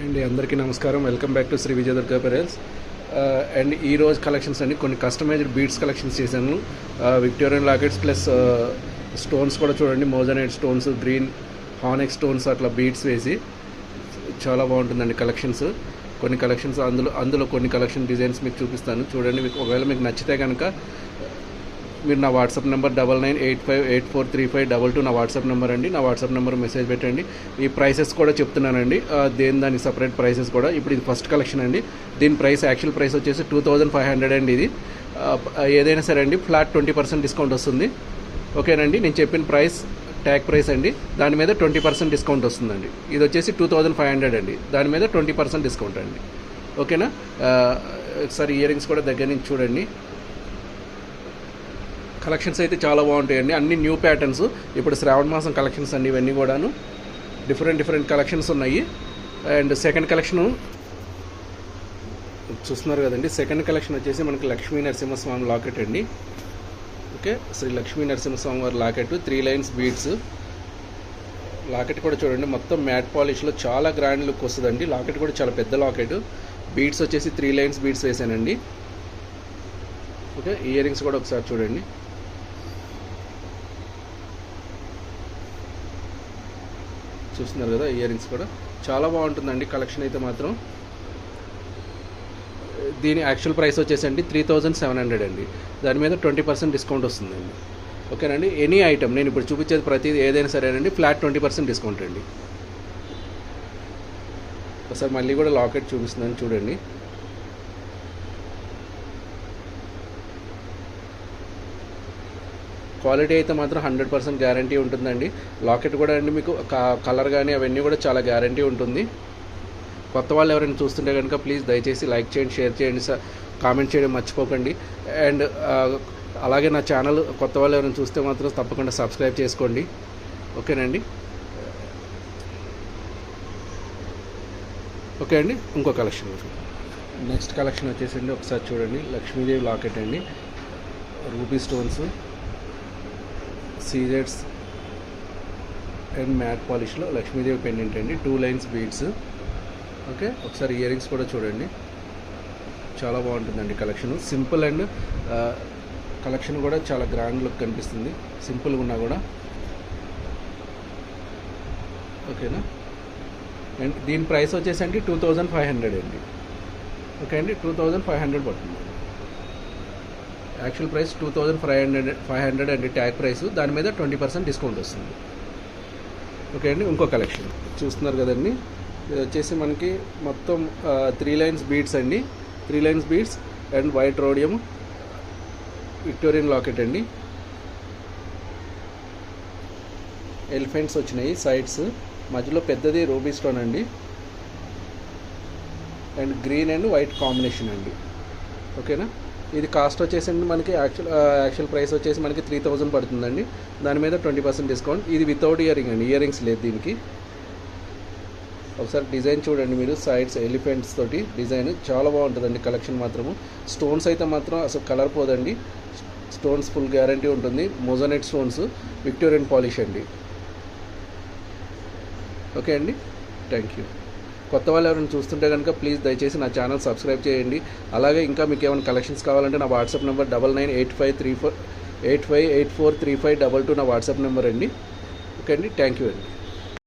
అండి అందరికీ నమస్కారం. Welcome back to Shri Vijaya Durga apparels. And ఈ రోజు కలెక్షన్స్ అన్ని కొన్ని కస్టమైజ్డ్ బీడ్స్ కలెక్షన్స్ చేశాను. విక్టోరియన్ లాకెట్స్ ప్లస్ స్టోన్స్ కూడా చూడండి, మోజనైట్ స్టోన్స్, గ్రీన్ హానెక్ స్టోన్స్ అట్లా బీడ్స్ వేసి చాలా బాగుంటుందండి కలెక్షన్స్. కొన్ని కలెక్షన్స్ అందులో కొన్ని కలెక్షన్ డిజైన్స్ మీకు చూపిస్తాను చూడండి. మీకు ఒకవేళ మీకు నచ్చితే కనుక మీరు నా వాట్సాప్ నెంబర్ 9985843522 నా వాట్సాప్ నెంబర్ అండి. నా వాట్సాప్ నెంబర్ మెసేజ్ పెట్టండి. ఈ ప్రైసెస్ కూడా చెప్తున్నానండి, దానికి సపరేట్ ప్రైసెస్ కూడా. ఇప్పుడు ఇది ఫస్ట్ కలెక్షన్ అండి. దీని ప్రైస్ యాక్చువల్ ప్రైస్ వచ్చేసి 2500 అండి. ఇది ఏదైనా సరే అండి ఫ్లాట్ 20% డిస్కౌంట్ వస్తుంది. ఓకేనండి, నేను చెప్పిన ప్రైస్ ట్యాగ్ ప్రైస్ అండి, దాని మీద 20% డిస్కౌంట్ వస్తుందండి. ఇది వచ్చేసి 2500 అండి, దాని మీద 20% డిస్కౌంట్ అండి. ఓకేనా? ఒకసారి ఇయర్ రింగ్స్ కూడా దగ్గర నుంచి చూడండి. కలెక్షన్స్ అయితే చాలా బాగుంటాయండి, అన్ని న్యూ ప్యాటర్న్స్. ఇప్పుడు శ్రావణ మాసం కలెక్షన్స్ అండి ఇవన్నీ కూడాను. డిఫరెంట్ కలెక్షన్స్ ఉన్నాయి. అండ్ సెకండ్ కలెక్షను చూస్తున్నారు కదండి. సెకండ్ కలెక్షన్ వచ్చేసి మనకి లక్ష్మీ నరసింహస్వామి లాకెట్ అండి. ఓకే, శ్రీ లక్ష్మీ నరసింహస్వామి వారి లాకెట్ 3 లైన్స్ బీడ్స్. లాకెట్ కూడా చూడండి, మొత్తం మ్యాట్ పాలిష్లో చాలా గ్రాండ్ లుక్ వస్తుందండి. లాకెట్ కూడా చాలా పెద్ద లాకెట్. బీడ్స్ వచ్చేసి 3 లైన్స్ బీడ్స్ వేసానండి. ఓకే, ఇయర్ రింగ్స్ కూడా ఒకసారి చూడండి. చూస్తున్నారు కదా, ఇయర్ రింగ్స్ కూడా చాలా బాగుంటుందండి కలెక్షన్ అయితే మాత్రం. దీని యాక్చువల్ ప్రైస్ వచ్చేసండి 3700 అండి, దాని మీద 20% డిస్కౌంట్ వస్తుందండి. ఓకేనండి, ఎనీ ఐటమ్ నేను ఇప్పుడు చూపించేది ప్రతిదీ ఏదైనా సరేనండి ఫ్లాట్ 20% డిస్కౌంట్ అండి. ఒకసారి మళ్ళీ కూడా లాకెట్ చూపిస్తున్నాను చూడండి. క్వాలిటీ అయితే మాత్రం 100% గ్యారంటీ ఉంటుందండి. లాకెట్ కూడా అండి మీకు కలర్ కానీ అవన్నీ కూడా చాలా గ్యారంటీ ఉంటుంది. కొత్త వాళ్ళు ఎవరైనా చూస్తుంటే కనుక ప్లీజ్ దయచేసి లైక్ చేయండి, షేర్ చేయండి, కామెంట్ చేయడం మర్చిపోకండి. అండ్ అలాగే నా ఛానల్ కొత్త వాళ్ళు ఎవరైనా చూస్తే మాత్రం తప్పకుండా సబ్స్క్రైబ్ చేసుకోండి. ఓకేనండి? ఓకే అండి, ఇంకో కలెక్షన్. నెక్స్ట్ కలెక్షన్ వచ్చేసండి ఒకసారి చూడండి. లక్ష్మీదేవి లాకెట్ అండి, రూబీ స్టోన్స్, సీజెడ్స్ అండ్ మ్యాట్ పాలిష్లో లక్ష్మీదేవి పెండెంట్ అండి, 2 లైన్స్ బీడ్స్. ఓకే, ఒకసారి ఇయర్ రింగ్స్ కూడా చూడండి. చాలా బాగుంటుందండి కలెక్షన్. సింపుల్ అండ్ కలెక్షన్ కూడా చాలా గ్రాండ్ లుక్ కనిపిస్తుంది, సింపుల్గా ఉన్నా కూడా. ఓకేనా? అండ్ దీని ప్రైస్ వచ్చేసండి 2500 అండి. ఓకే అండి, 2500 పడుతుంది. యాక్చువల్ ప్రైస్ 2500 అండి ట్యాగ్ ప్రైస్, దాని మీద 20% డిస్కౌంట్ వస్తుంది. ఓకే అండి, ఇంకో కలెక్షన్ చూస్తున్నారు కదండి. ఇది వచ్చేసి మనకి మొత్తం 3 లైన్స్ బీడ్స్ అండి, 3 lines beads and white rhodium Victorian locket అండి. ఎలిఫెంట్స్ వచ్చినాయి సైడ్స్, మధ్యలో పెద్దది రూబీ స్టోన్ అండి. And green and white combination అండి. ఓకేనా? ఇది కాస్ట్ వచ్చేసండి మనకి యాక్చువల్ ప్రైస్ వచ్చేసి మనకి 3000 పడుతుందండి, దాని మీద 20% డిస్కౌంట్. ఇది వితౌట్ ఇయర్ రింగ్ అండి, ఇయర్ రింగ్స్ లేదు దీనికి. ఒకసారి డిజైన్ చూడండి మీరు, సైడ్స్ ఎలిఫెంట్స్ తోటి డిజైన్ చాలా బాగుంటుందండి కలెక్షన్ మాత్రము. స్టోన్స్ అయితే మాత్రం అసలు కలర్ పోదండి, స్టోన్స్ ఫుల్ గ్యారంటీ ఉంటుంది. మోజనైట్ స్టోన్స్, విక్టోరియన్ పాలిష్ అండి. ఓకే అండి, థ్యాంక్ యూ. కొత్త వాళ్ళు ఎవరైనా చూస్తుంటే కనుక ప్లీజ్ దయచేసి నా ఛానల్ సబ్స్క్రైబ్ చేయండి. అలాగే ఇంకా మీకు ఏమైనా కలెక్షన్స్ కావాలంటే నా వాట్సాప్ నెంబర్ 9985843522 నా వాట్సాప్ నెంబర్ అండి. ఓకే అండి, థ్యాంక్ యూ అండి.